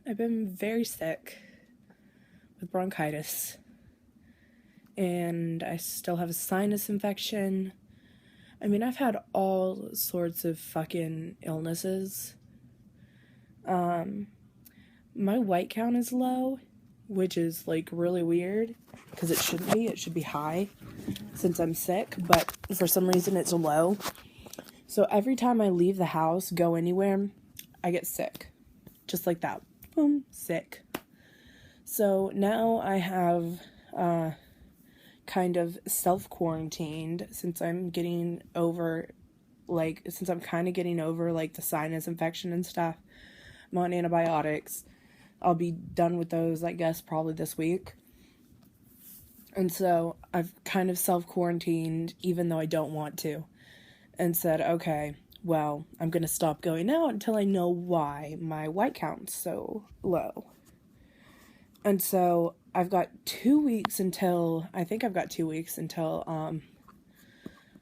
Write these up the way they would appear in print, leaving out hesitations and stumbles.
I've been very sick with bronchitis, and I still have a sinus infection. I mean, I've had all sorts of fucking illnesses. My white count is low, which is like really weird because it shouldn't be. It should be high since I'm sick, but for some reason it's low. So every time I leave the house, go anywhere, I get sick. Just like that. Boom, sick. So now I have kind of self-quarantined since I'm getting over, since I'm kind of getting over, the sinus infection and stuff. I'm on antibiotics. I'll be done with those, I guess, probably this week. And so I've kind of self-quarantined, even though I don't want to. And said, okay, well, I'm going to stop going out until I know why my white count's so low. And so I've got 2 weeks until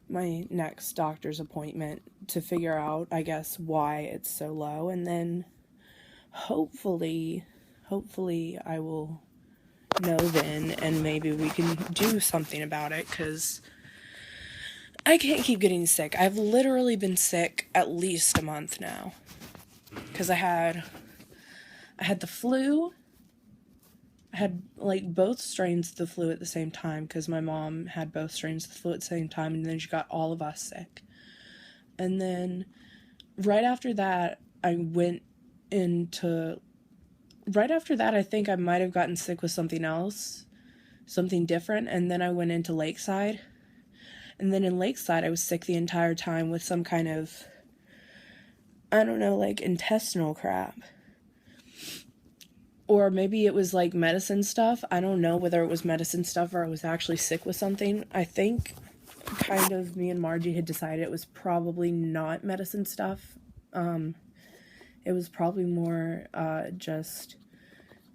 my next doctor's appointment to figure out, I guess, why it's so low. And then hopefully I will know then, and maybe we can do something about it, because I can't keep getting sick. I've literally been sick at least a month now. Because I had the flu. I had, both strains of the flu at the same time, because my mom had both strains of the flu at the same time, and then she got all of us sick. And then, right after that, I think I might have gotten sick with something else, something different, and then I went into Lakeside. And then in Lakeside, I was sick the entire time with some kind of, I don't know, intestinal crap. Or maybe it was, medicine stuff. I don't know whether it was medicine stuff or I was actually sick with something. I think, kind of, me and Margie had decided it was probably not medicine stuff. It was probably more, just,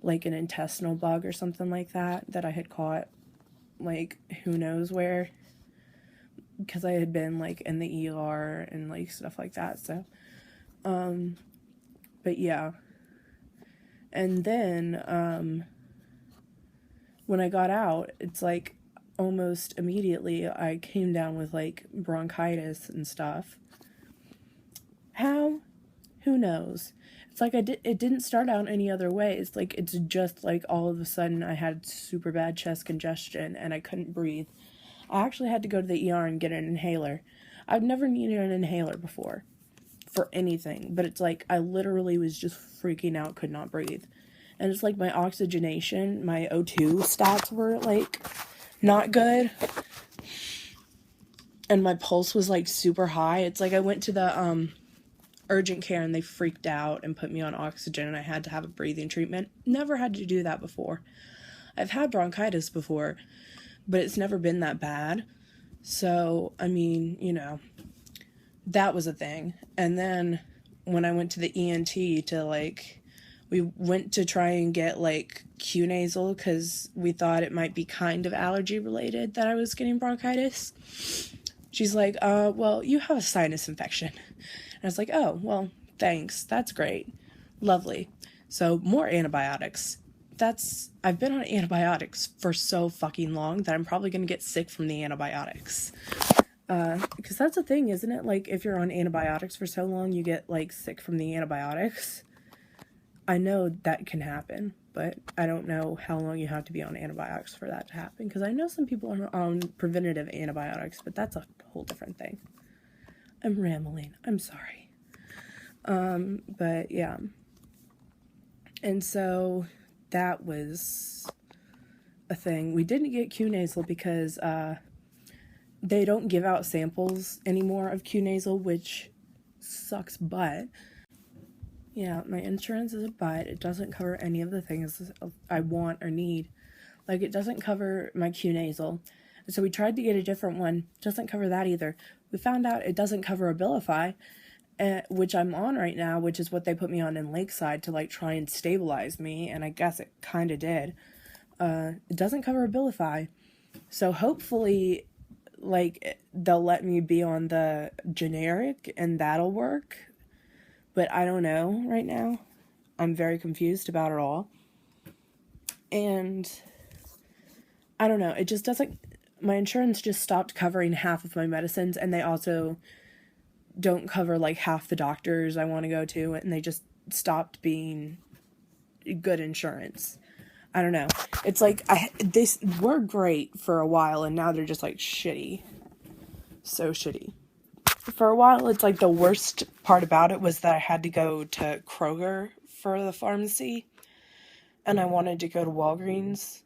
an intestinal bug or something like that I had caught, who knows where. Because I had been, in the ER and, stuff like that, so. But yeah. And then, when I got out, it's almost immediately I came down with bronchitis and stuff. How? Who knows? It's it didn't start out any other way. It's it's just all of a sudden I had super bad chest congestion and I couldn't breathe. I actually had to go to the ER and get an inhaler. I've never needed an inhaler before for anything, but it's I literally was just freaking out, could not breathe. And it's my oxygenation, my O2 stats were not good. And my pulse was super high. It's I went to the urgent care and they freaked out and put me on oxygen and I had to have a breathing treatment. Never had to do that before. I've had bronchitis before, but it's never been that bad. So, I mean, that was a thing. And then when I went to the ENT to we went to try and get Q nasal because we thought it might be kind of allergy related that I was getting bronchitis. She's well, you have a sinus infection. And I was oh, well, thanks. That's great. Lovely. So more antibiotics. I've been on antibiotics for so fucking long that I'm probably going to get sick from the antibiotics. Because that's the thing, isn't it? If you're on antibiotics for so long, you get, sick from the antibiotics. I know that can happen, but I don't know how long you have to be on antibiotics for that to happen. Because I know some people are on preventative antibiotics, but that's a whole different thing. I'm rambling. I'm sorry. But, yeah. And so that was a thing. We didn't get Q nasal because they don't give out samples anymore of Q nasal, which sucks butt. Yeah, my insurance is a butt. It doesn't cover any of the things I want or need. It doesn't cover my Q nasal. So we tried to get a different one. It doesn't cover that either. We found out it doesn't cover Abilify, which I'm on right now, which is what they put me on in Lakeside to try and stabilize me, and I guess it kind of did. It doesn't cover Abilify, so hopefully they'll let me be on the generic and that'll work, but I don't know right now. I'm very confused about it all. And I don't know, it just doesn't, my insurance just stopped covering half of my medicines, and they also don't cover like half the doctors I want to go to, and they just stopped being good insurance. I don't know. It's like this were great for a while, and now they're just like shitty. So shitty. For a while, it's like the worst part about it was that I had to go to Kroger for the pharmacy, and I wanted to go to Walgreens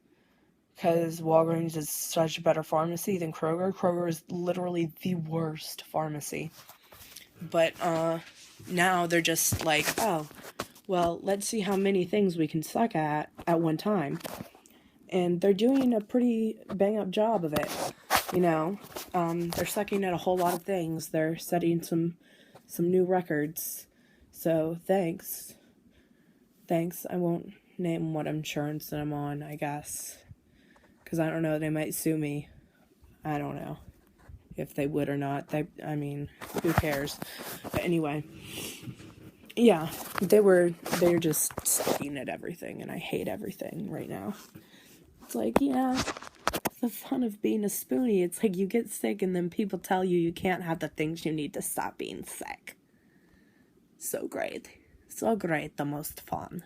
because Walgreens is such a better pharmacy than Kroger. Kroger is literally the worst pharmacy. But now they're just like, oh, well, let's see how many things we can suck at one time. And they're doing a pretty bang-up job of it, you know. They're sucking at a whole lot of things. They're setting some new records. So, thanks. I won't name what insurance that I'm on, I guess. Because I don't know, they might sue me. I don't know if they would or not. Who cares? But anyway, yeah, they're just sucking at everything, and I hate everything right now. It's like, yeah, it's the fun of being a Spoonie. It's like you get sick, and then people tell you can't have the things you need to stop being sick. So great, the most fun.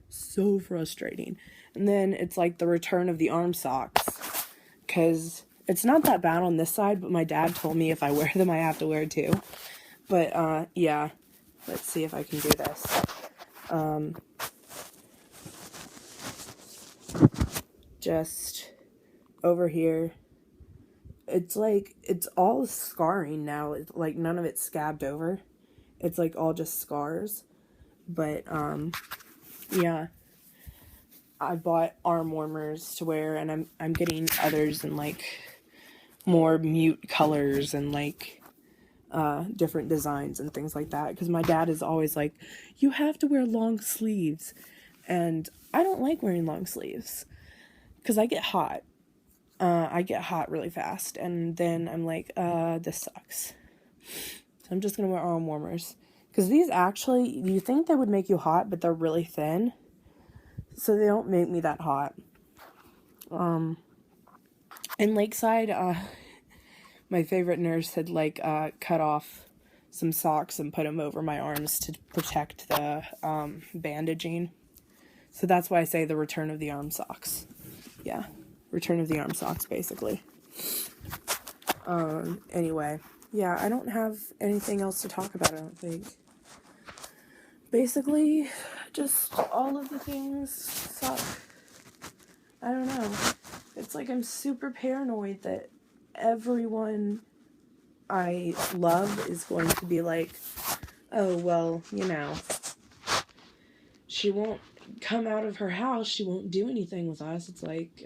So frustrating. And then it's like the return of the arm socks, because it's not that bad on this side, but my dad told me if I wear them, I have to wear too. But, yeah. Let's see if I can do this. Just over here. It's like, it's all scarring now. It's like, none of it's scabbed over. It's like all just scars. But, yeah. I bought arm warmers to wear, and I'm getting others in like more mute colors and like different designs and things like that, because my dad is always like, you have to wear long sleeves, and I don't like wearing long sleeves because I get hot. I get hot really fast, and then I'm like, this sucks. So I'm just gonna wear arm warmers, because these actually, you think they would make you hot, but they're really thin. So they don't make me that hot. In Lakeside, my favorite nurse had, like, cut off some socks and put them over my arms to protect the, bandaging. So that's why I say the return of the arm socks. Yeah. Return of the arm socks, basically. Anyway. Yeah, I don't have anything else to talk about, I don't think. Basically, just all of the things suck. I don't know. It's like I'm super paranoid that everyone I love is going to be like, oh, well, you know, she won't come out of her house, she won't do anything with us. It's like,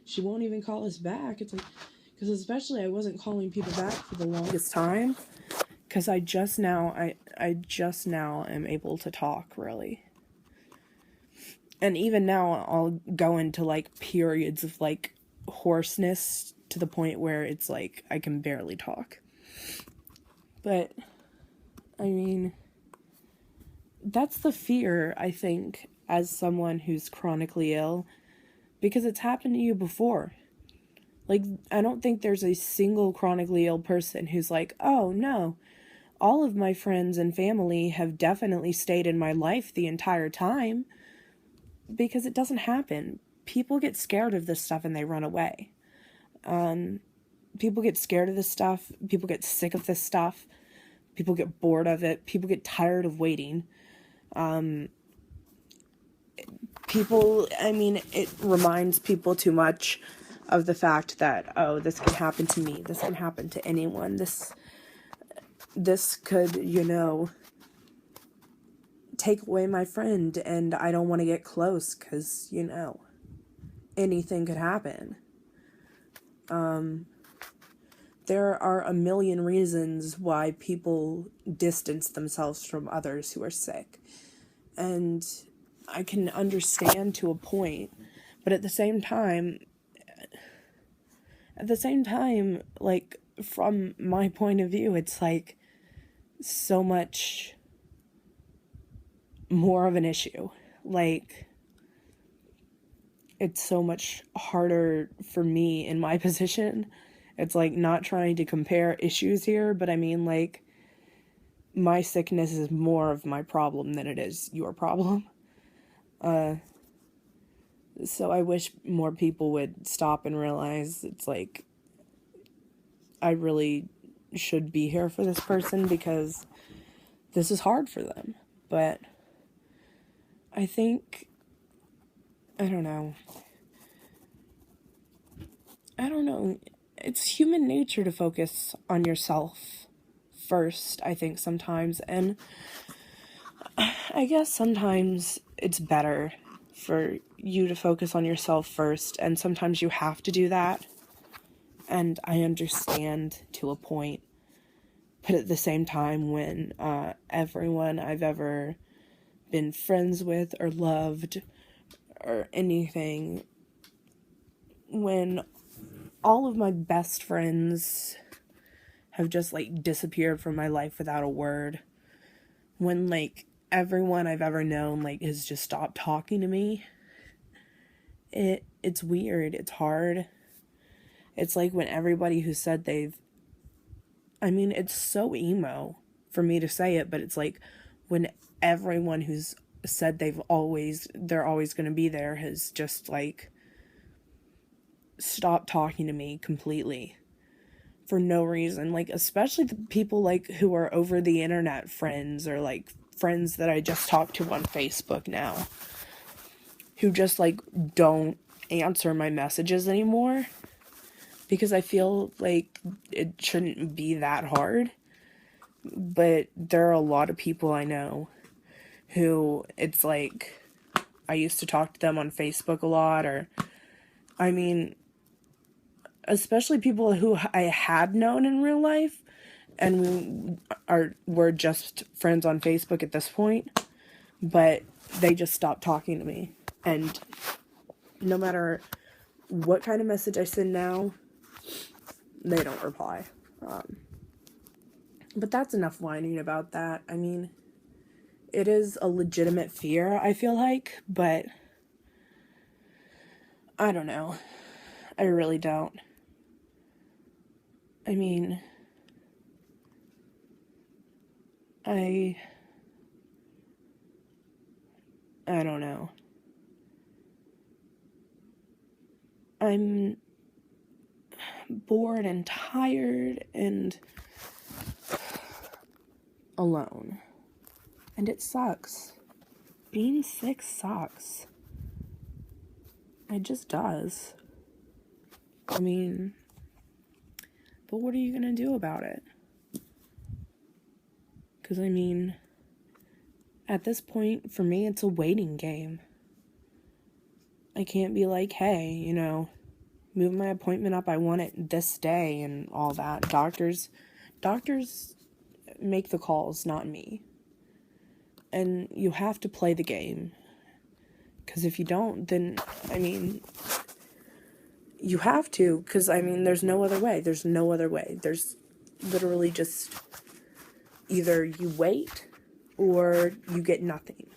she won't even call us back. It's like, because especially I wasn't calling people back for the longest time. Because I just now am able to talk, really. And even now, I'll go into, like, periods of, like, hoarseness to the point where it's, like, I can barely talk. But, I mean, that's the fear, I think, as someone who's chronically ill. Because it's happened to you before. Like, I don't think there's a single chronically ill person who's like, oh, no, all of my friends and family have definitely stayed in my life the entire time, because it doesn't happen. People get scared of this stuff and they run away. People get scared of this stuff. People get sick of this stuff. People get bored of it. People get tired of waiting. It reminds people too much of the fact that, oh, this can happen to me. This can happen to anyone. This could, take away my friend, and I don't want to get close because, anything could happen. There are a million reasons why people distance themselves from others who are sick. And I can understand to a point, but at the same time, like, from my point of view, it's like so much more of an issue. Like, it's so much harder for me in my position. It's like, not trying to compare issues here, but I mean, like, my sickness is more of my problem than it is your problem. So I wish more people would stop and realize it's like, I really should be here for this person because this is hard for them. But I think, I don't know. It's human nature to focus on yourself first, I think, sometimes. And I guess sometimes it's better for you to focus on yourself first, and sometimes you have to do that. And I understand to a point. But at the same time, when everyone I've ever been friends with or loved or anything, when all of my best friends have just, like, disappeared from my life without a word, when, like, everyone I've ever known, like, has just stopped talking to me, it's weird, it's hard. It's like when everybody who said it's so emo for me to say it, but it's like when everyone who's said they're always going to be there has just, like, stopped talking to me completely for no reason. Like, especially the people, like, who are over the internet friends, or, like, friends that I just talk to on Facebook now, who just, like, don't answer my messages anymore, because I feel like it shouldn't be that hard. But there are a lot of people I know who, it's like, I used to talk to them on Facebook a lot, or, especially people who I had known in real life, and we're just friends on Facebook at this point, but they just stopped talking to me. And no matter what kind of message I send now, they don't reply. But that's enough whining about that. I mean, it is a legitimate fear, I feel like, but I don't know. I really don't. I mean, I don't know. I'm bored and tired and alone. And it sucks. Being sick sucks. It just does. I mean, but what are you gonna do about it? Because, I mean, at this point, for me, it's a waiting game. I can't be like, hey, move my appointment up, I want it this day, and all that. Doctors make the calls, not me. And you have to play the game. Because if you don't, then, you have to. Because, there's no other way. There's no other way. There's literally just either you wait or you get nothing.